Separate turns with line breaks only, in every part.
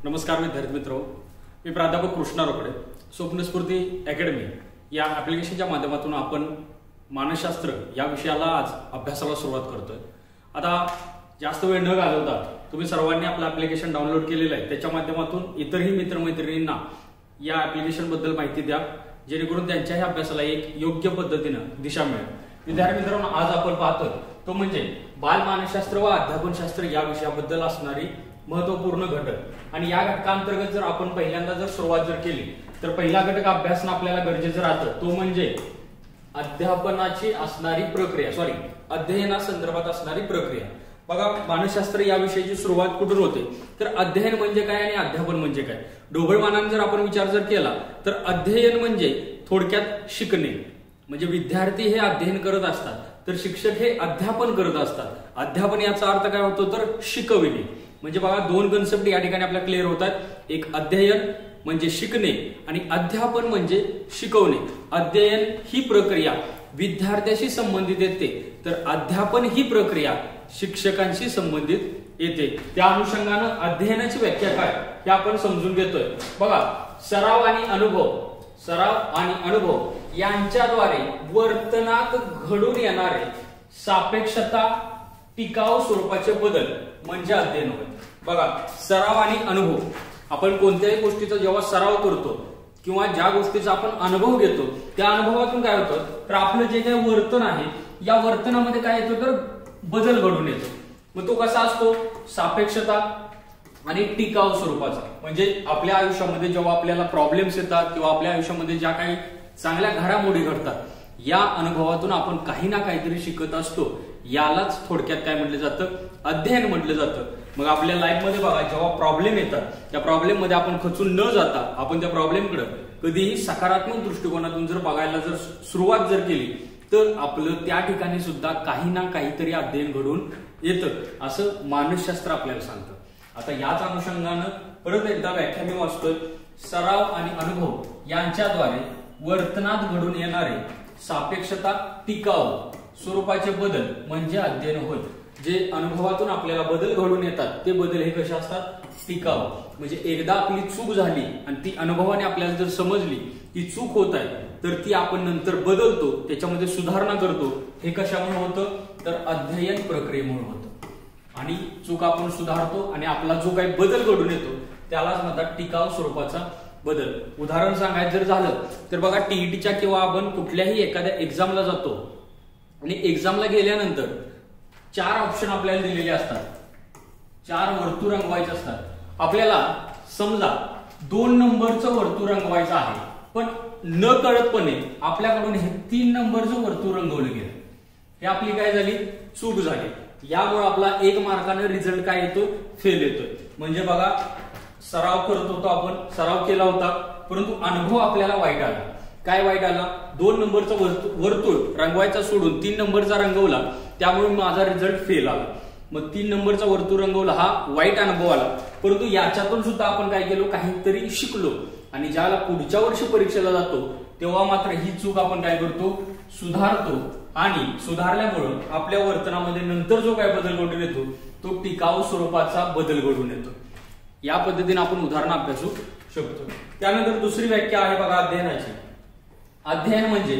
नमस्कार विद्यार्थी मित्रो, मी प्राध्यापक कृष्णा रोकडे. स्वप्नस्फूर्ती अकॅडमी या ॲप्लिकेशनच्या माध्यमातून आपण मानसशास्त्र या विषयाला आज अभ्यासाला सुरुवात करतोय. आता जास्त वेळ न घालवता तुम्ही सर्वांनी आपलं ॲप्लिकेशन डाउनलोड केलेलं आहे. त्याच्या माध्यमातून इतरही मित्रमैत्रिणींना या ॲप्लिकेशन बद्दल माहिती द्या, जेणेकरून त्यांच्याही अभ्यासाला एक योग्य पद्धतीनं दिशा मिळेल. विद्यार्थी मित्रांनो, आज आपण पाहतोय तो म्हणजे बाल मानसशास्त्र व अध्यापनशास्त्र या विषयाबद्दल असणारी महत्वपूर्ण घटक. आणि या घटकांतर्गत जर आपण पहिल्यांदा जर सुरुवात जर केली तर पहिला घटक अभ्यासणं आपल्याला गरजेचं राहतं, तो म्हणजे अध्यापनाची असणारी प्रक्रिया, अध्ययनासंदर्भात असणारी प्रक्रिया. बघा, मानसशास्त्र या विषयाची सुरुवात कुठून होते तर अध्ययन म्हणजे काय आणि अध्यापन म्हणजे काय. ढोबळमानाने जर आपण विचार जर केला तर अध्ययन म्हणजे थोडक्यात शिकणे, म्हणजे विद्यार्थी हे अध्ययन करत असतात तर शिक्षक हे अध्यापन करत असतात. अध्यापन याचा अर्थ काय होतो तर शिकविणे. म्हणजे बघा, दोन कन्सेप्ट या ठिकाणी आपल्याला क्लिअर होतात. एक अध्ययन म्हणजे शिकणे आणि अध्यापन म्हणजे शिकवणे. अध्ययन ही प्रक्रिया विद्यार्थ्याशी संबंधित येते तर अध्यापन ही प्रक्रिया शिक्षकांशी संबंधित येते. त्या अनुषंगानं अध्ययनाची व्याख्या काय हे आपण समजून घेतोय. बघा, सराव आणि अनुभव यांच्याद्वारे वर्तनात घडून येणारे सापेक्षता, टिकाऊ स्वरूपाचे बदल म्हणजे अध्ययन होय. बघा, सराव आणि अनुभव, आपण कोणत्याही गोष्टीचा जेव्हा सराव करतो किंवा ज्या गोष्टीचा आपण अनुभव घेतो त्या अनुभवातून काय होतं तर आपलं जे काही वर्तन आहे या वर्तनामध्ये काय येतो तर बदल घडून येतो. मग तो कसा असतो, सापेक्षता आणि टिकाऊ स्वरूपाचा. म्हणजे आपल्या आयुष्यामध्ये जेव्हा आपल्याला प्रॉब्लेम्स येतात किंवा आपल्या आयुष्यामध्ये ज्या काही चांगल्या घडामोडी घडतात या अनुभवातून आपण काही ना काहीतरी शिकत असतो. यालाच थोडक्यात काय म्हटलं जातं, अध्ययन म्हटलं जातं. मग आपल्या लाईफमध्ये बघा, जेव्हा प्रॉब्लेम येतात त्या प्रॉब्लेम मध्ये आपण खचून न जाता आपण त्या प्रॉब्लेमकडे कधीही सकारात्मक दृष्टिकोनातून जर बघायला जर सुरुवात जर केली तर आपलं त्या ठिकाणी सुद्धा काही ना काहीतरी अध्ययन घडून येतं, असं मानसशास्त्र आपल्याला सांगतं. आता याच अनुषंगानं परत एकदा व्याख्या मी वाचतोय. सराव आणि अनुभव यांच्याद्वारे वर्तनात घडून येणारे सापेक्षता, टिकाऊ स्वरूपाचे बदल म्हणजे अध्ययन होय. जे अनुभवातून आपल्याला बदल घडून येतात ते बदल हे कसे असतात, टिकाऊ. म्हणजे एकदा आपली चूक झाली आणि ती अनुभवाने आपल्याला जर समजली की चूक होत आहे तर ती आपण नंतर बदलतो, त्याच्यामध्ये सुधारणा करतो. हे कशामुळे होतं तर अध्ययन प्रक्रियेमुळे होतं. आणि चूक आपण सुधारतो आणि आपला जो काही बदल घडून येतो त्यालाच म्हणतात टिकाऊ स्वरूपाचा बदल. उदाहरण सांगायचं जर झालं तर बघा, टीईटीच्या किंवा आपण कुठल्याही एखाद्या एक्झामला जातो आणि एक्झामला गेल्यानंतर 4 ऑप्शन आपल्याला दिलेले असतात, 4 वर्तुळ रंगवायचे असतात. आपल्याला समजा 2 नंबरचं वर्तुळ रंगवायचं आहे, पण न कळतपणे आपल्याकडून हे 3 नंबरचं वर्तुळ रंगवलं गेलं. हे आपली काय झाली, चूक झाली. यामुळे आपला 1 मार्काने रिझल्ट काय येतो, फेल येतोय. म्हणजे बघा, सराव करत होतो आपण, सराव केला होता, परंतु अनुभव आपल्याला वाईट आला. काय वाईट आला, 2 नंबरचं वर्तुळ रंगवायचा सोडून 3 नंबरचा रंगवला, त्यामुळे माझा रिझल्ट फेल आला. मग 3 नंबरचा वर्तुळ रंगवला, हा वाईट अनुभव आला. परंतु याच्यातून सुद्धा आपण काय केलो, काहीतरी शिकलो. आणि ज्याला पुढच्या वर्षी परीक्षेला जातो तेव्हा मात्र ही चूक आपण काय करतो, सुधारतो. आणि सुधारल्यामुळे आपल्या वर्तनामध्ये नंतर जो काय बदल घडून येतो तो टिकाऊ स्वरूपाचा बदल घडून येतो. या पद्धतीने आपण उदाहरण अभ्यासू शकतो. त्यानंतर दुसरी व्याख्या आहे बघा अध्ययनाची. अध्ययन म्हणजे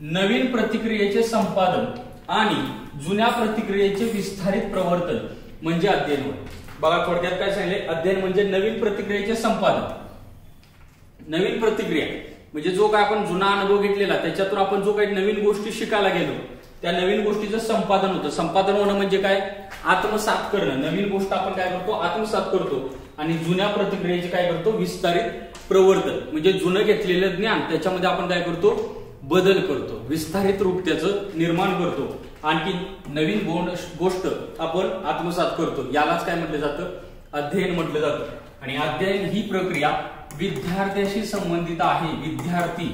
नवीन प्रतिक्रियेचे संपादन आणि जुन्या प्रतिक्रियेचे विस्तारित प्रवर्तन म्हणजे अध्ययन होय. बघा, थोडक्यात काय सांगितले, अध्ययन म्हणजे नवीन प्रतिक्रियेचे संपादन. नवीन प्रतिक्रिया म्हणजे जो काय आपण जुना अनुभव घेतलेला त्याच्यातून आपण जो काही नवीन गोष्टी शिकायला गेलो त्या नवीन गोष्टीचं संपादन होतं. संपादन होणं म्हणजे काय, आत्मसात करणं. नवीन गोष्ट आपण काय करतो, आत्मसात करतो. आणि जुन्या प्रतिक्रियेचे काय करतो, विस्तारित प्रवर्तन. म्हणजे जुनं घेतलेलं ज्ञान त्याच्यामध्ये आपण काय करतो, बदल करतो, विस्तारित रूप त्याचं निर्माण करतो. आणखी नवीन गोष्ट आपण आत्मसात करतो. यालाच काय म्हटलं जातं, अध्ययन म्हटलं जातं. आणि अध्ययन ही प्रक्रिया विद्यार्थ्याशी संबंधित आहे. विद्यार्थी,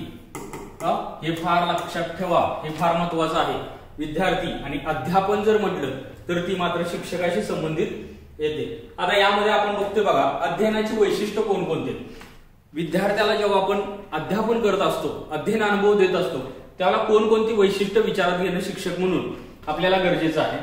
हे फार लक्षात ठेवा, हे फार महत्वाचं आहे. विद्यार्थी. आणि अध्यापन जर म्हटलं तर ती मात्र शिक्षकाशी संबंधित येते. आता यामध्ये आपण बघतोय बघा, अध्ययनाची वैशिष्ट्य कोणकोणते. विद्यार्थ्याला जेव्हा आपण अध्यापन करत असतो, अध्ययन अनुभव देत असतो, त्याला कोणकोणती वैशिष्ट्य विचारात घेणं शिक्षक म्हणून आपल्याला गरजेचं आहे.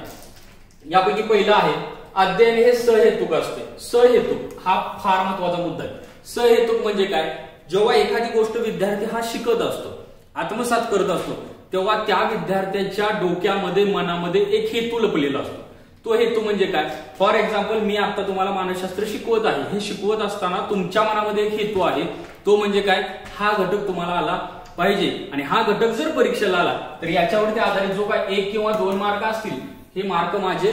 यापैकी पहिलं आहे अध्ययन हे सहेतुक असते. सहेतुक हा फार महत्वाचा मुद्दा आहे. सहेतुक म्हणजे काय? जेव्हा एखादी गोष्ट विद्यार्थी हा शिकत असतो, आत्मसात करत असतो, तेव्हा त्या विद्यार्थ्याच्या डोक्यामध्ये मनामध्ये एक हेतू लपलेला असतो. तो हेतू म्हणजे काय? फॉर एक्झाम्पल, मी आता तुम्हाला मानसशास्त्र शिकवत आहे. हे शिकवत असताना तुमच्या मनामध्ये एक हेतू आहे. तो म्हणजे काय? हा घटक तुम्हाला आला पाहिजे आणि हा घटक जर परीक्षेला आला तर याच्यावरती आधारित जो काय 1 किंवा 2 मार्क असतील, हे मार्क माझे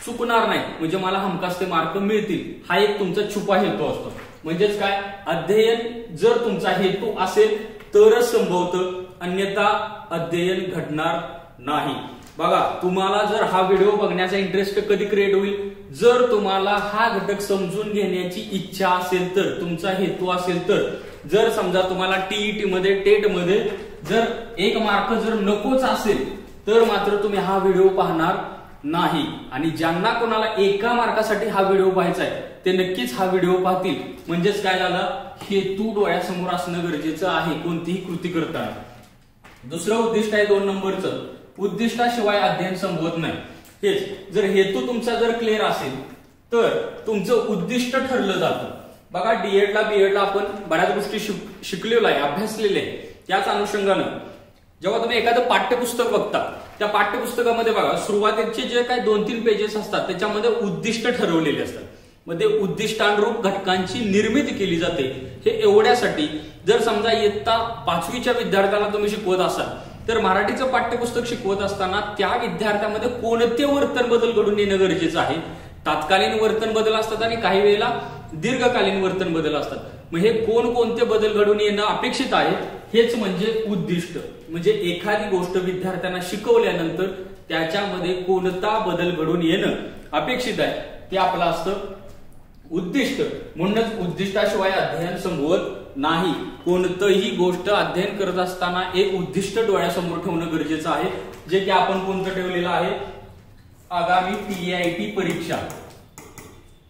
चुकणार नाही, म्हणजे मला हमखास ते मार्क मिळतील. हा एक तुमचा छुपा हेतू असतो. म्हणजेच काय? अध्ययन जर तुमचा हेतू असेल तरच संभवतं, अन्यथा अध्ययन घडणार नाही. बघा, तुम्हाला जर हा व्हिडिओ बघण्याचा इंटरेस्ट कधी क्रिएट होईल? जर तुम्हाला हा घटक समजून घेण्याची इच्छा असेल तर, तुमचा हेतू असेल तर. जर समजा तुम्हाला टीईटी मध्ये, टेट मध्ये जर 1 मार्क जर नकोच असेल तर मात्र तुम्ही हा व्हिडिओ पाहणार नाही. आणि ज्यांना कोणाला 1 मार्कासाठी हा व्हिडिओ पाहायचा आहे ते नक्कीच हा व्हिडिओ पाहतील. म्हणजेच काय झालं? हेतू डोळ्यासमोर असणं गरजेचं आहे कोणतीही कृती करताना. दुसरं उद्दिष्ट आहे 2 नंबरचं. उद्दिष्टाशिवाय अध्ययन संपवत नाही. हेच जर हेतू तुमचा जर क्लिअर असेल तर तुमचं उद्दिष्ट ठरलं जातं. बघा, डीएडला बीएडला आपण बऱ्याच गोष्टी शिकलेलो आहे, अभ्यासलेले आहे. त्याच अनुषंगानं जेव्हा तुम्ही एखादं पाठ्यपुस्तक बघता, त्या पाठ्यपुस्तकामध्ये बघा, सुरुवातीचे जे काही 2-3 पेजेस असतात त्याच्यामध्ये उद्दिष्ट ठरवलेले असतात. मध्ये उद्दिष्टानुरूप घटकांची निर्मिती केली जाते. हे एवढ्यासाठी जर समजा इयत्ता 5वीच्या विद्यार्थ्याला तुम्ही शिकवत असाल तर मराठीचं पाठ्यपुस्तक शिकवत असताना त्या विद्यार्थ्यामध्ये कोणते वर्तन बदल घडून येणं गरजेचं आहे. तात्कालीन वर्तन बदल असतात आणि काही वेळेला दीर्घकालीन वर्तन बदल असतात. मग हे कोणते बदल घडून येणं अपेक्षित आहे, हेच म्हणजे उद्दिष्ट. म्हणजे एखादी गोष्ट विद्यार्थ्यांना शिकवल्यानंतर त्याच्यामध्ये कोणता बदल घडून येणं अपेक्षित आहे ते आपलं असतं उद्दिष्ट. म्हणूनच उद्दिष्टाशिवाय अध्ययन संपवत नाही. कोणतंही गोष्ट अध्ययन करत असताना एक उद्दिष्ट डोळ्यासमोर ठेवणं गरजेचं आहे, जे की आपण कोणतं ठेवलेलं आहे? आगामी टीआयटी परीक्षा,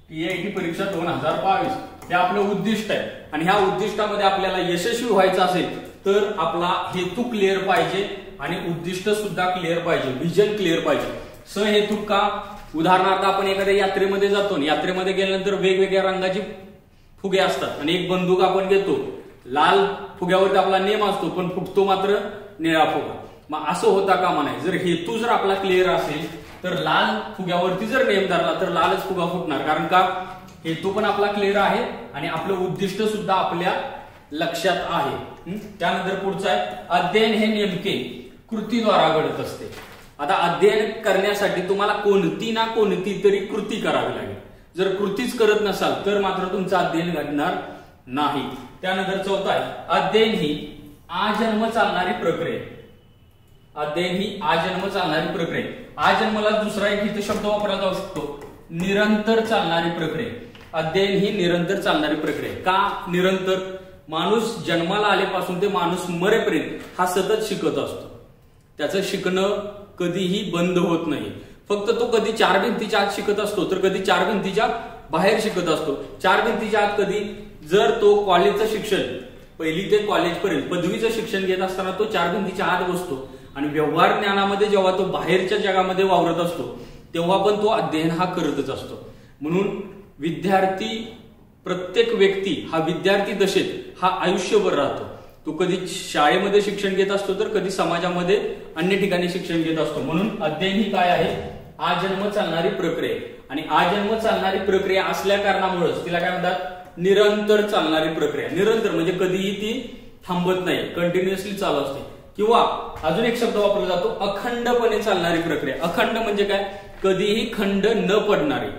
टीआयटी परीक्षा 2022 हे आपलं उद्दिष्ट आहे. आणि ह्या उद्दिष्टामध्ये आपल्याला यशस्वी व्हायचं असेल तर आपला हेतू क्लिअर पाहिजे आणि उद्दिष्ट सुद्धा क्लिअर पाहिजे, विजन क्लिअर पाहिजे. सहेतुक का? उदाहरणार्थ, आपण एखाद्या यात्रेमध्ये जातो, यात्रेमध्ये गेल्यानंतर वेगवेगळ्या रंगाची फुगे असतात आणि एक बंदूक आपण घेतो. लाल फुग्यावरती आपला नेम असतो पण फुटतो मात्र निळा फुगा. मग असं होता कामा नये. जर हेतू जर आपला क्लिअर असेल तर लाल फुग्यावरती जर नेम धरला तर लालच फुगा फुटणार. कारण का? हेतू पण आपला क्लिअर आहे आणि आपलं उद्दिष्ट सुद्धा आपल्या लक्षात आहे. त्यानंतर पुढचं आहे, अध्ययन हे नेमके कृतीद्वारा घडत असते. आता अध्ययन करण्यासाठी तुम्हाला कोणती ना कोणती तरी कृती करावी लागेल. जर कृतीच करत नसाल तर मात्र तुमचं अध्ययन घडणार नाही. त्यानंतर चौथा आहे, अध्ययन ही आजन्म चालणारी प्रक्रिया. अध्ययन ही आजन्म चालणारी प्रक्रिया. आजन्मला दुसरा एक इथे शब्द वापरला जाऊ शकतो, निरंतर चालणारी प्रक्रिया. अध्ययन ही निरंतर चालणारी प्रक्रिया. का निरंतर? माणूस जन्माला आल्यापासून ते माणूस मरेपर्यंत हा सतत शिकत असतो. त्याचं शिकणं कधीही बंद होत नाही. फक्त तो कधी 4 भिंतीच्या आत शिकत असतो तर कधी 4 भिंतीच्या बाहेर शिकत असतो. 4 भिंतीच्या आत कधी, जर तो कॉलेजचं शिक्षण, 1ली ते कॉलेजपर्यंत पदवीचं शिक्षण घेत असताना तो 4 भिंतीच्या आत बसतो आणि व्यवहार ज्ञानामध्ये जेव्हा तो बाहेरच्या जगामध्ये वावरत असतो तेव्हा पण तो अध्ययन हा करतच असतो. म्हणून विद्यार्थी, प्रत्येक व्यक्ती हा विद्यार्थी दशेत हा आयुष्यभर राहतो. तो कधी शाळेमध्ये शिक्षण घेत असतो तर कधी समाजामध्ये अन्य ठिकाणी शिक्षण घेत असतो. म्हणून अध्ययन ही काय आहे? आजन्म चालणारी प्रक्रिया. आणि आजन्म चालणारी प्रक्रिया असल्या कारणामुळेच तिला काय म्हणतात? निरंतर चालणारी प्रक्रिया. निरंतर म्हणजे कधीही ती थांबत नाही, कंटिन्युअसली चालू असते. किंवा अजून एक शब्द वापरला जातो, अखंडपणे चालणारी प्रक्रिया. अखंड म्हणजे काय? कधीही खंड न पडणारी.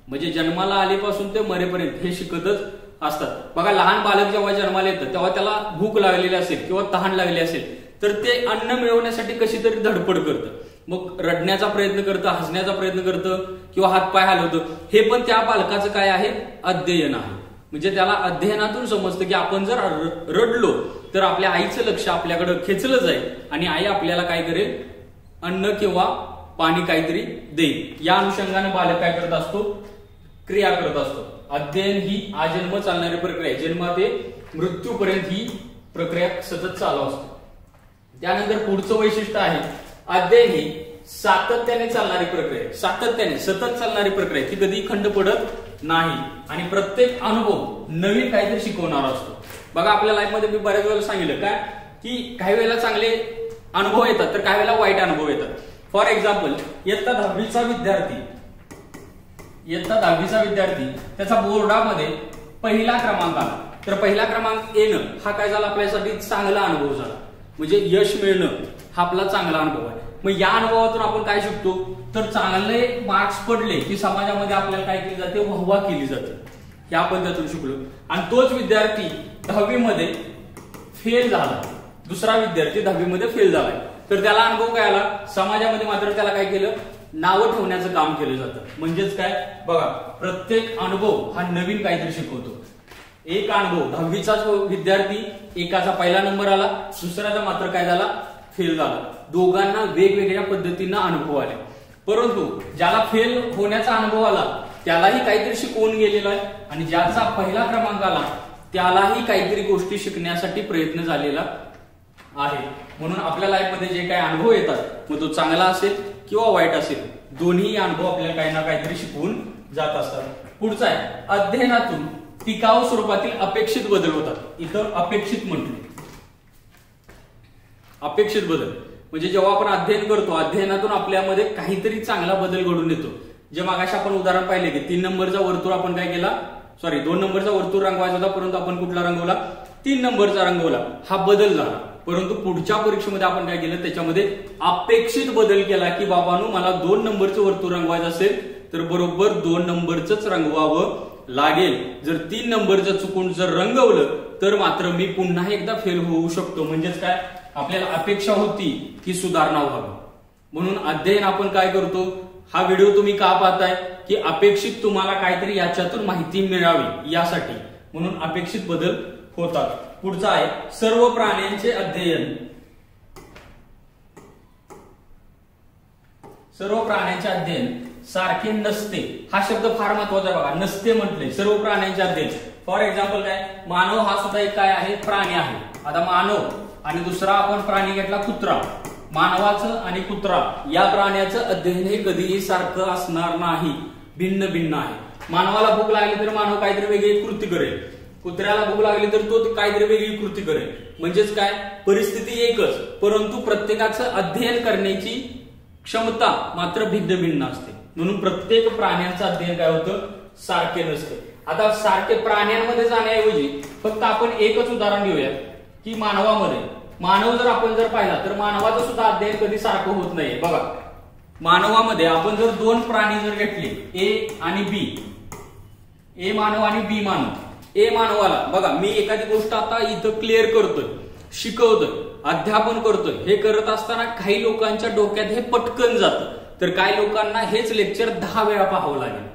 म्हणजे जन्माला आल्यापासून ते मरेपर्यंत हे शिकतच असतात. बघा, लहान बालक जेव्हा जन्माला येतं तेव्हा त्याला भूक लागलेली असेल किंवा तहान लागली असेल तर ते अन्न मिळवण्यासाठी कशी तरी धडपड करतं. मग रडण्याचा प्रयत्न करतं, हसण्याचा प्रयत्न करतं किंवा हातपाय हलवतं. हे पण त्या बालकाचं काय आहे? अध्ययन आहे. म्हणजे त्याला अध्ययनातून समजतं की आपण जर रडलो तर आपल्या आईचं लक्ष आपल्याकडे खेचलं जाईल आणि आई आपल्याला काय करेल? अन्न किंवा पाणी काहीतरी देईल. या अनुषंगाने बालक काय करत असतो? क्रिया करत असतो. अध्ययन ही आजन्म चालणारी प्रक्रिया. जन्म ते मृत्यूपर्यंत ही प्रक्रिया सतत चालू असते. त्यानंतर पुढचं वैशिष्ट्य आहे, अध्ययन ही सातत्याने चालणारी प्रक्रिया, सातत्याने सतत चालणारी प्रक्रिया, ती कधी खंड पडत नाही आणि प्रत्येक अनुभव नवीन काहीतरी शिकवणारा असतो. बघा आपल्या लाईफ मध्ये मी बऱ्याच वेळेला सांगितलं काय की काही वेळेला चांगले अनुभव येतात तर काही वेळेला वाईट अनुभव येतात. फॉर एक्झाम्पल इयत्ता 10वीचा विद्यार्थी त्याचा बोर्डामध्ये पहिला क्रमांक आला तर पहिला क्रमांक येणं हा काय झाला आपल्यासाठी चांगला अनुभव झाला, म्हणजे यश मिळणं हा आपला चांगला अनुभव आहे. मग या अनुभवातून आपण काय शिकतो तर चांगले मार्क्स पडले की समाजामध्ये आपल्याला काय केली जाते, वाहवा केली जाते. या आपण त्यातून शिकलो. आणि तोच विद्यार्थी 10वी मध्ये फेल झाला, दुसरा विद्यार्थी 10वी मध्ये फेल झालाय तर त्याला अनुभव काय आला, समाजामध्ये मात्र त्याला काय केलं, नावं ठेवण्याचं काम केलं जातं. म्हणजेच काय बघा प्रत्येक अनुभव हा नवीन काहीतरी शिकवतो. एक अनुभव 10वीचाच विद्यार्थी एकाचा पहिला नंबर आला, दुसऱ्याचा मात्र काय झाला, फेल झाला. दोघांना वेगवेगळ्या पद्धतीनं अनुभव आले, परंतु ज्याला फेल होण्याचा अनुभव आला त्यालाही काहीतरी शिकवून गेलेला आहे आणि ज्याचा पहिला क्रमांक आला त्यालाही काहीतरी गोष्टी शिकण्यासाठी प्रयत्न झालेला आहे. म्हणून आपल्या लाईफमध्ये जे काही अनुभव येतात मग तो चांगला असेल किंवा वाईट असेल, दोन्ही अनुभव आपल्याला काही ना काहीतरी शिकवून जात असतात. पुढचा आहे अध्ययनातून टिकाऊ स्वरूपातील अपेक्षित बदल होतात. इथं अपेक्षित म्हटले, अपेक्षित बदल म्हणजे जेव्हा आपण अध्ययन करतो अध्ययनातून आपल्यामध्ये काहीतरी चांगला बदल घडून येतो. जे मागाशी आपण उदाहरण पाहिले की 3 नंबरचा वर्तुळ आपण काय केला, 2 नंबरचा वर्तुळ रंगवायचा होता परंतु आपण कुठला रंगवला, 3 नंबरचा रंगवला. हा बदल झाला. परंतु पुढच्या परीक्षेमध्ये आपण काय केलं, त्याच्यामध्ये अपेक्षित बदल केला की बाबांनो मला 2 नंबरचं वर्तुळ रंगवायचं असेल तर बरोबर 2 नंबरच रंगवावं लागेल. जर 3 नंबरचं चुकून जर रंगवलं तर मात्र मी पुन्हा एकदा फेल होऊ शकतो. म्हणजेच काय आपल्याला अपेक्षा होती की सुधारणा व्हावी. म्हणून अध्ययन आपण काय करतो, हा व्हिडिओ तुम्ही का पाहताय की अपेक्षित तुम्हाला काहीतरी याच्यातून माहिती मिळावी यासाठी, म्हणून अपेक्षित बदल होतात. पुढचा आहे सर्व प्राण्यांचे अध्ययन. सर्व प्राण्यांचे अध्ययन सारखे नसते. हा शब्द फार महत्वाचा आहे बघा, नसते म्हटले. सर्व प्राण्यांचे अध्ययन फॉर एक्झाम्पल काय, मानव हा सुद्धा एक काय आहे, प्राणी आहे. आता मानव आणि दुसरा आपण प्राणी घेतला कुत्रा, मानवाचं आणि कुत्रा या प्राण्याचं अध्ययन हे कधीही सारखं असणार नाही, भिन्न भिन्न आहे. मानवाला भूक लागली तर मानव काहीतरी वेगळी कृती करेल, कुत्र्याला भूक लागली तर तो काहीतरी वेगळी कृती करेल. म्हणजेच काय परिस्थिती एकच परंतु प्रत्येकाचं अध्ययन करण्याची क्षमता मात्र भिन्न भिन्न असते. म्हणून प्रत्येक प्राण्यांचं अध्ययन काय होतं, सारखे नसते. आता सारखे प्राण्यांमध्ये जाण्याऐवजी फक्त आपण एकच उदाहरण घेऊया की मानवामध्ये, मानव जर आपण जर पाहिला तर मानवाचं सुद्धा अध्ययन कधी सारखं होत नाहीये. बघा मानवामध्ये आपण जर 2 प्राणी जर घेतले ए आणि बी, ए मानव आणि बी मानव, ए मानवाला बघा मी एखादी गोष्ट आता इथं क्लिअर करतोय, शिकवतोय, अध्यापन करतोय, हे करत असताना काही लोकांच्या डोक्यात हे पटकन जातं तर काही लोकांना हेच लेक्चर 10 वेळा पाहावं लागेल,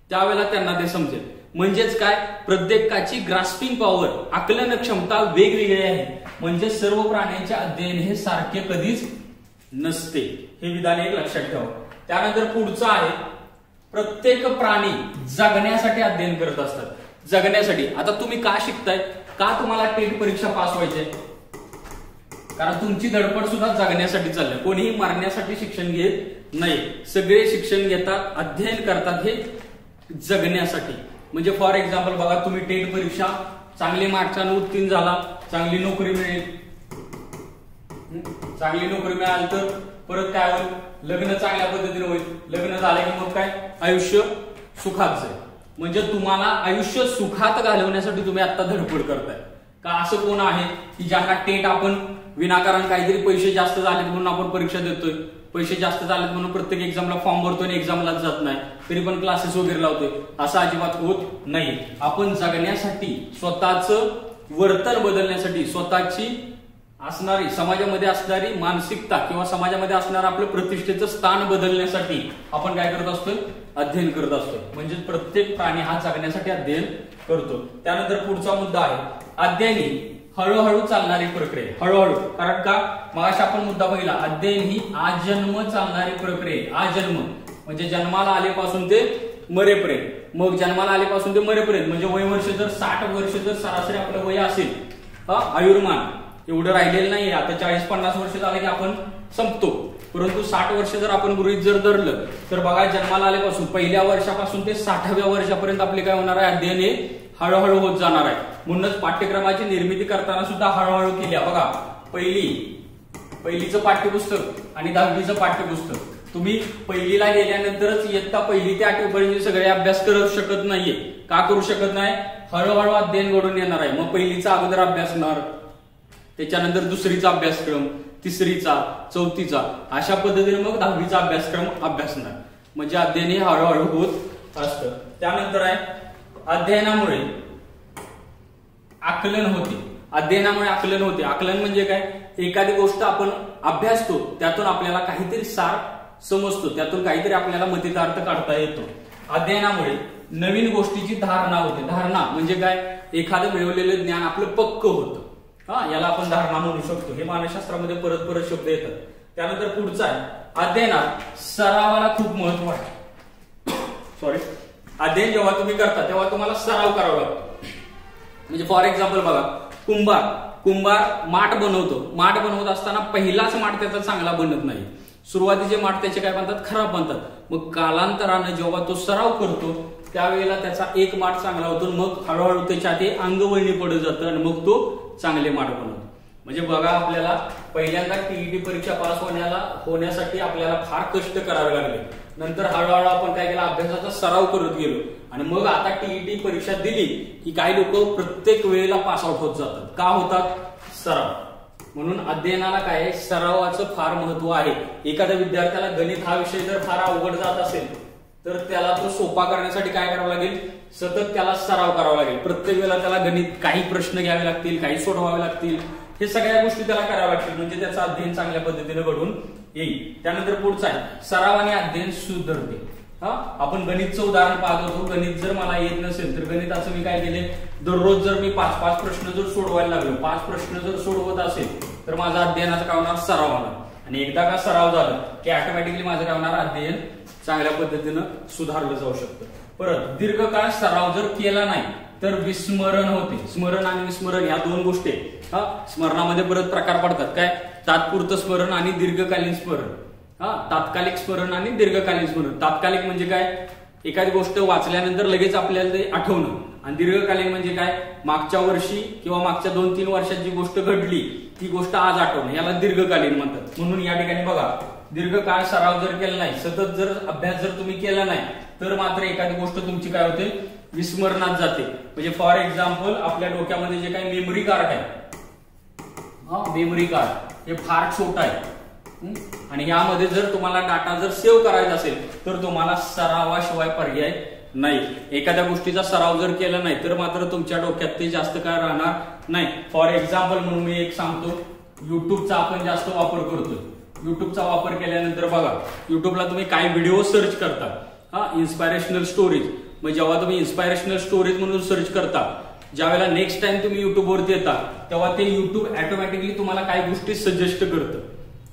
त्यावेळेला त्यांना ते समजेल. म्हणजेच काय प्रत्येकाची ग्रास्पिंग पॉवर, आकलन क्षमता वेगवेगळी आहे. म्हणजे सर्व प्राण्यांचे अध्ययन हे सारखे कधीच नसते. हे विधान एक लक्षात ठेवा. त्यानंतर पुढचं आहे प्रत्येक प्राणी जगण्यासाठी अध्ययन करत असतात. जगण्यासाठी. आता तुम्ही का शिकताय, का तुम्हाला टेट परीक्षा पास व्हायची, कारण तुमची धडपड सुद्धा जगण्यासाठी चालली. कोणीही मरण्यासाठी शिक्षण घेत नाही, सगळे शिक्षण घेतात, अध्ययन करतात हे जगण्यासाठी. म्हणजे फॉर एक्झाम्पल बघा तुम्ही टेट परीक्षा चांगली मार्क्सने उत्तीर्ण झाला, चांगली नोकरी मिळेल, चांगली नोकरी मिळाली तर परत काय होईल, लग्न चांगल्या पद्धतीने होईल, लग्न झालं की मग काय आयुष्य सुखात जाईल. म्हणजे तुम्हाला आयुष्य सुखात घालवण्यासाठी तुम्ही आता धडपड करताय का. असं कोण आहे की ज्यांना टेट आपण विनाकारण काहीतरी पैसे जास्त झालेत म्हणून आपण परीक्षा देतोय, पैसे जास्त झालेत म्हणून प्रत्येक एक्झामला फॉर्म भरतोय आणि एक्झामलाच जात नाही, तरी पण क्लासेस वगैरे लावतोय, असं अजिबात होत नाही. आपण जगण्यासाठी, स्वतःचं वर्तन बदलण्यासाठी, स्वतःची असणारी समाजामध्ये असणारी मानसिकता किंवा समाजामध्ये असणारं आपलं प्रतिष्ठेचं स्थान बदलण्यासाठी आपण काय करत असतोय, अध्ययन करत असतोय. म्हणजे प्रत्येक प्राणी हा जगण्यासाठी अध्ययन करतो. त्यानंतर पुढचा मुद्दा आहे अध्ययन ही हळूहळू चालणारी प्रक्रिया. हळूहळू, कारण का मगाशी आपण मुद्दा बघितला, अध्ययन ही आजन्म चालणारी प्रक्रिया. आजन्म म्हणजे जन्माला आलेपासून ते मरेपर्यंत. मग जन्माला आलेपासून ते मरेपर्यंत म्हणजे वय वर्ष जर 60 वर्ष जर सरासरी आपलं वय असेल, आयुर्मान एवढं राहिलेलं नाही. आता 40-50 वर्ष झाले की आपण संपतो. परंतु 60 वर्ष जर आपण गृहीत जर धरलं तर बघा, जन्माला आल्यापासून पहिल्या वर्षापासून ते 60व्या वर्षापर्यंत आपले काय होणार आहे, अध्ययन हे हळूहळू होत जाणार आहे. म्हणूनच पाठ्यक्रमाची निर्मिती करताना सुद्धा हळूहळू केली. बघा, पहिलीचं पाठ्यपुस्तक आणि 10वीचं पाठ्यपुस्तक तुम्ही पहिलीला गेल्यानंतरच इयत्ता 1 ते 8वी पर्यंत सगळे अभ्यास करू शकत नाहीये. का करू शकत नाही? हळूहळू अध्ययन घडून येणार आहे. मग पहिलीचा अगोदर अभ्यासणार, त्याच्यानंतर दुसरीचा अभ्यासक्रम, तिसरीचा, चौथीचा, अशा पद्धतीने मग 10वीचा अभ्यासक्रम अभ्यासणार. म्हणजे अध्ययन हे हळूहळू होत असतं. त्यानंतर आहे अध्ययनामुळे आकलन होते. अध्ययनामुळे आकलन होते. आकलन म्हणजे काय? एखादी गोष्ट आपण अभ्यासतो, त्यातून आपल्याला काहीतरी सार समजतो, त्यातून काहीतरी आपल्याला मतितार्थ काढता येतो. अध्ययनामुळे नवीन गोष्टीची धारणा होते. धारणा म्हणजे काय? एखादं मिळवलेलं ज्ञान आपलं पक्क होतं. याला आपण धारणा म्हणू शकतो. हे मानसशास्त्रामध्ये परत परत शब्द येतात. त्यानंतर पुढचा आहे अध्ययनात सरावाला खूप महत्व आहे. अध्ययन जेव्हा तुम्ही करता तेव्हा तुम्हाला सराव करावा लागतो. म्हणजे फॉर एक्झाम्पल बघा, कुंभार माठ बनवतो. माठ बनवत असताना पहिलाच माठ त्याचा चांगला बनत नाही. सुरुवातीचे माठ त्याचे काय बनतात? खराब बनतात. मग कालांतरानं जेव्हा तो सराव करतो त्यावेळेला त्याचा एक माठ चांगला होतो. मग हळूहळू त्याच्या ते अंगवळणी पडत जातं आणि मग तो चांगले माठ बनवतो. म्हणजे बघा, आपल्याला पहिल्यांदा टीईटी परीक्षा पास होण्यासाठी आपल्याला फार कष्ट करावे लागले. नंतर हळूहळू आपण काय केलं? अभ्यासाचा सराव करत गेलो आणि मग आता टीईटी परीक्षा दिली की काही लोक प्रत्येक वेळेला पास आउट होत जातात. का होतात? सराव. म्हणून अध्ययनाला काय आहे? सरावाचं फार महत्व आहे. एखाद्या विद्यार्थ्याला गणित हा विषय जर फार अवघड जात असेल तर त्याला तो सोपा करण्यासाठी काय करावं लागेल? सतत त्याला सराव करावा लागेल. प्रत्येक वेळेला त्याला गणित काही प्रश्न घ्यावे लागतील, काही सोडवावे लागतील. हे सगळ्या गोष्टी त्याला कराव्या लागतील. म्हणजे त्याचं अध्ययन चांगल्या पद्धतीने घडून येईल. त्यानंतर पुढचा आहे सरावाने अध्ययन सुधारते. आपण गणितचं उदाहरण पाहत होतो. गणित जर मला येत नसेल तर गणिताचं मी काय केले? दररोज जर मी 5-5 प्रश्न जर सोडवायला लागलो, 5 प्रश्न जर सोडवत असेल तर माझा अध्ययनाचा काय होणार? सराव होणार. आणि एकदा का सराव झाला की ऑटोमॅटिकली माझं काय होणार? अध्ययन चांगल्या पद्धतीनं सुधारलं जाऊ शकतं. परत दीर्घकाळ सराव जर केला नाही तर विस्मरण होते. स्मरण आणि विस्मरण या दोन गोष्टी स्मरणामध्ये परत प्रकार पडतात. काय? तात्पुरतं स्मरण आणि दीर्घकालीन स्मरण. तात्कालिक स्मरण आणि दीर्घकालीन स्मरण. तात्कालिक म्हणजे काय? एखादी गोष्ट वाचल्यानंतर लगेच आपल्याला ते आठवणं. आणि दीर्घकालीन म्हणजे काय? मागच्या वर्षी किंवा मागच्या 2-3 वर्षात जी गोष्ट घडली ती गोष्ट आज आठवणं, याला दीर्घकालीन म्हणतात. म्हणून या ठिकाणी बघा, दीर्घकाळ सराव जर केला नाही, सतत जर अभ्यास जर तुम्ही केला नाही तर मात्र एखादी गोष्ट तुमची काय होते? विस्मरणात जाते. म्हणजे फॉर एक्झाम्पल आपल्या डोक्यामध्ये जे काही मेमरी कार्ड आहे, मेमरी कार्ड हे फार छोटं आहे आणि यामध्ये जर तुम्हाला डाटा जर सेव्ह करायचा असेल तर तुम्हाला सरावाशिवाय पर्याय नाही. एखाद्या गोष्टीचा सराव जर केला नाही तर मात्र तुमच्या डोक्यात ते जास्त काळ राहणार नाही. फॉर एक्झाम्पल म्हणून मी एक सांगतो, युट्यूबचा आपण जास्त वापर करतो. युट्यूबचा वापर केल्यानंतर बघा, युट्यूबला तुम्ही काय व्हिडिओ सर्च करता, इन्स्पायरेशनल स्टोरीज. मग जेव्हा तुम्ही इन्स्पायरेशनल स्टोरीज म्हणून सर्च करता, ज्यावेळेला नेक्स्ट टाइम तुम्ही युट्यूबवरती येता तेव्हा ते युट्यूब ऑटोमॅटिकली तुम्हाला काही गोष्टी सजेस्ट करतं,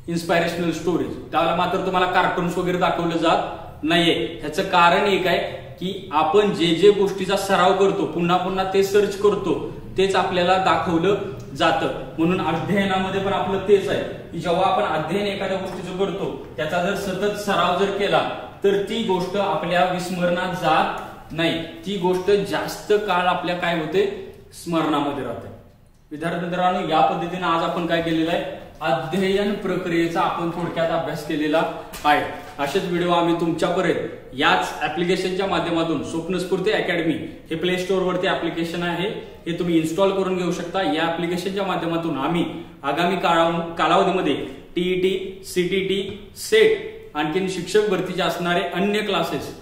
इन्स्पायरेशनल स्टोरीज. त्यावेळेला मात्र तुम्हाला कार्टून्स वगैरे दाखवलं जात नाहीये. ह्याचं कारण एक आहे की आपण जे जे गोष्टीचा सराव करतो, पुन्हा पुन्हा ते सर्च करतो, तेच आपल्याला दाखवलं जातं. म्हणून अध्ययनामध्ये पण आपलं तेच आहे की जेव्हा आपण अध्ययन एखाद्या गोष्टीचं करतो त्याचा जर सतत सराव जर केला तर ती गोष्ट आपल्या विस्मरणात जात नाही. ती गोष्ट जास्त काळ आपल्या काय होते? स्मरणामध्ये राहते. विद्यार्थी मित्रांनो, या पद्धतीने आज आपण काय केलेलं आहे? अध्ययन प्रक्रियेचा आपण थोडक्यात अभ्यास केलेला आहे. असेच व्हिडिओ आम्ही तुमच्यापर्यंत याच ऍप्लिकेशनच्या माध्यमातून स्वप्नस्फूर्ती अकॅडमी हे प्ले स्टोअर वरती ऍप्लिकेशन आहे, हे तुम्ही इन्स्टॉल करून घेऊ शकता. या ऍप्लिकेशनच्या माध्यमातून आम्ही आगामी कालावधीमध्ये टीईटी, सीटीटी, सेट आणखीन शिक्षक भरतीचे असणारे अन्य क्लासेस,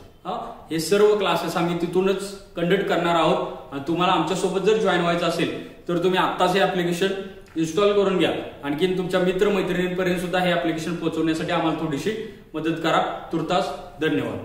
हे सर्व क्लासेस आम्ही तिथूनच कंडक्ट करणार आहोत. आणि तुम्हाला आमच्यासोबत जर जॉईन व्हायचं असेल तर तुम्ही आत्ताच हे ऍप्लिकेशन इन्स्टॉल करून घ्या. आणखीन तुमच्या मित्रमैत्रिणींपर्यंत सुद्धा हे ऍप्लिकेशन पोहोचवण्यासाठी आम्हाला थोडीशी मदत करा. तुर्तास धन्यवाद.